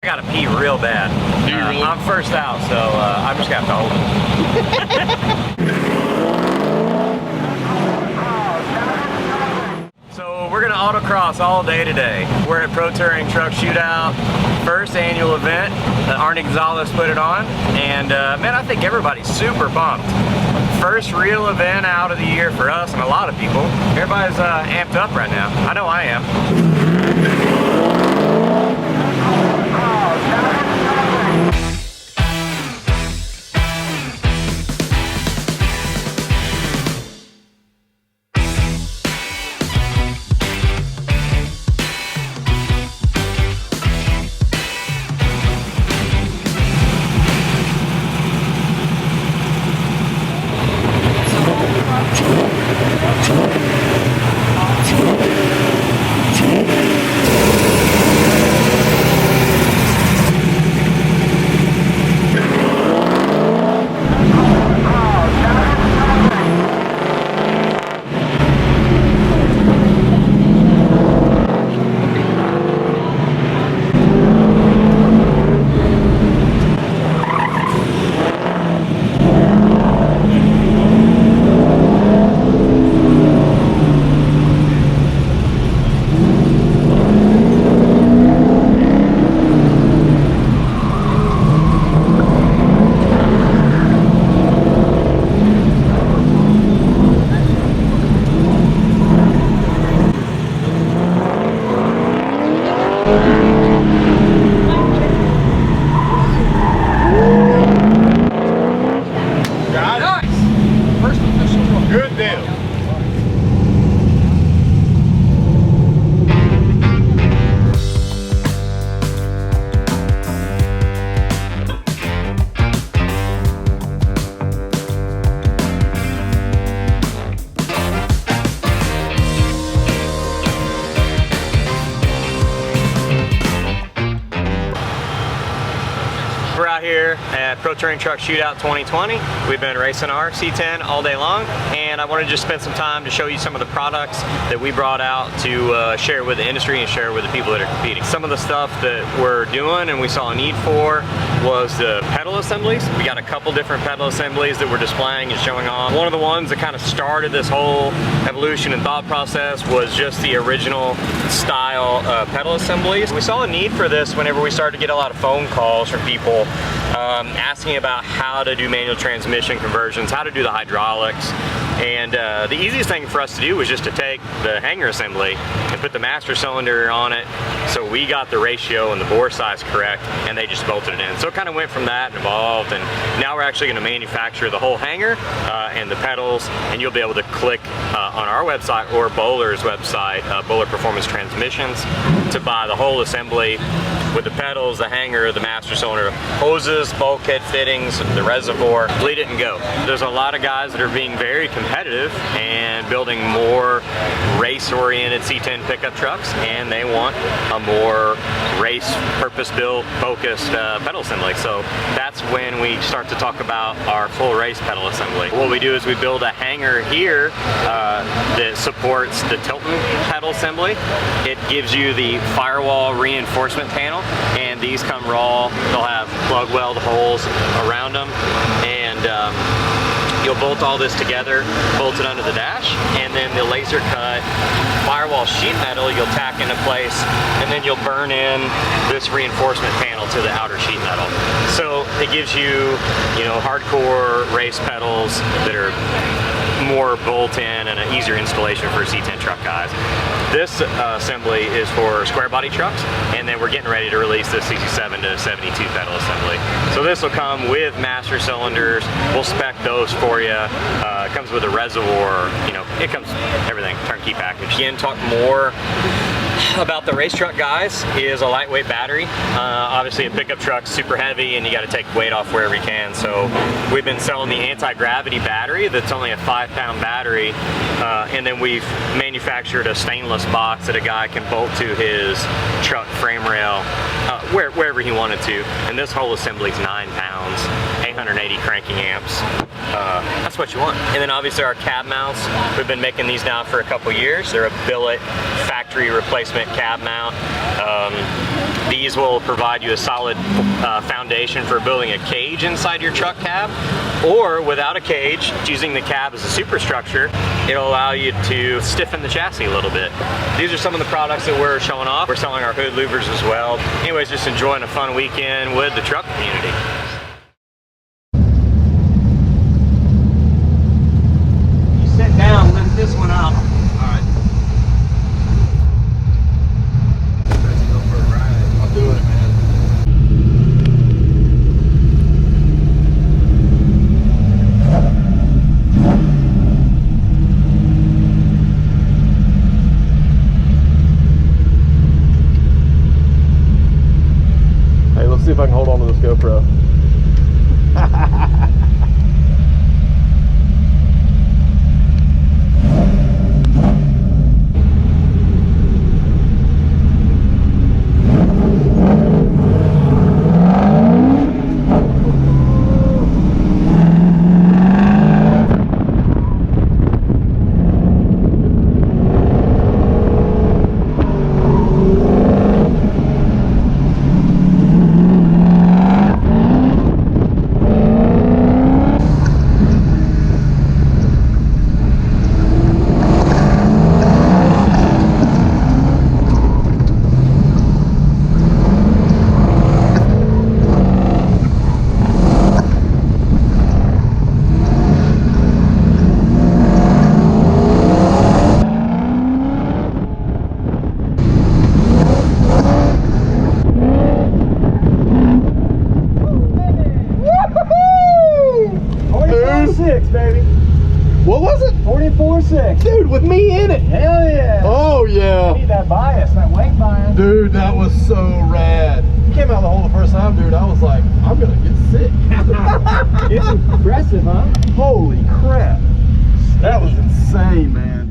gotta pee real bad. Do you really? I'm first out, so I'm just gonna have to hold it. So we're gonna autocross all day today. We're at Protouring Truck Shootout, first annual event. Arnie Gonzalez put it on, and man, I think everybody's super pumped. First real event out of the year for us and a lot of people. Everybody's amped up right now. I know I am. Good deal. We're out here at Protouring Truck Shootout 2020. We've been racing our C10 all day long, and I wanted to just spend some time to show you some of the products that we brought out to share with the industry and share with the people that are competing. Some of the stuff that we're doing and we saw a need for was the pedal assemblies. We got a couple different pedal assemblies that we're displaying and showing off. One of the ones that kind of started this whole evolution and thought process was just the original style pedal assemblies. We saw a need for this whenever we started to get a lot of phone calls from people asking about how to do manual transmission conversions, how to do the hydraulics. And the easiest thing for us to do was just to take the hanger assembly and put the master cylinder on it, so we got the ratio and the bore size correct, and they just bolted it in. So it kind of went from that and evolved, and now we're actually going to manufacture the whole hanger and the pedals, and you'll be able to click on our website or Bowler's website, Bowler Performance Transmissions, to buy the whole assembly with the pedals, the hanger, the master cylinder, hoses, bulkhead fittings, the reservoir, bleed it and go. There's a lot of guys that are being very competitive and building more race-oriented C10 pickup trucks, and they want a more race, purpose-built, focused pedal assembly. So that's when we start to talk about our full race pedal assembly. What we do is we build a hanger here that supports the Tilton pedal assembly. It gives you the firewall reinforcement panel, and these come raw. They'll have plug weld holes around them, and you'll bolt all this together, bolt it under the dash, and then the laser cut firewall sheet metal you'll tack into place, and then you'll burn in this reinforcement panel to the outer sheet metal. So it gives you, hardcore race pedals that are more bolt-in and an easier installation for C10 truck guys. This assembly is for square body trucks, and then we're getting ready to release the 67 to 72 pedal assembly. So this will come with master cylinders. We'll spec those for you. It comes with a reservoir, it comes everything, turnkey package. Again, talk more about the race truck guys is a lightweight battery. Obviously a pickup truck's super heavy and you got to take weight off wherever you can, so we've been selling the anti-gravity battery that's only a 5-pound battery, and then we've manufactured a stainless box that a guy can bolt to his truck frame rail wherever he wanted to, and this whole assembly is 9 pounds, 880 cranking amps. That's what you want. And then obviously our cab mounts, we've been making these now for a couple years. They're a billet factory replacement cab mount. These will provide you a solid foundation for building a cage inside your truck cab, or without a cage, using the cab as a superstructure, it'll allow you to stiffen the chassis a little bit. These are some of the products that we're showing off. We're selling our hood louvers as well. Anyways, just enjoying a fun weekend with the truck community. You sit down, lift this one up. Alright. Let's go for a ride. I'll do it, man. Hey, let's see if I can hold on to this GoPro. Baby. What was it? 44.6. Dude, with me in it. Hell yeah. Oh yeah. Need that bias, that wing bias. Dude, that was so rad. You came out of the hole the first time, dude. I was like, I'm gonna get sick. It's impressive, huh? Holy crap. That was insane, man.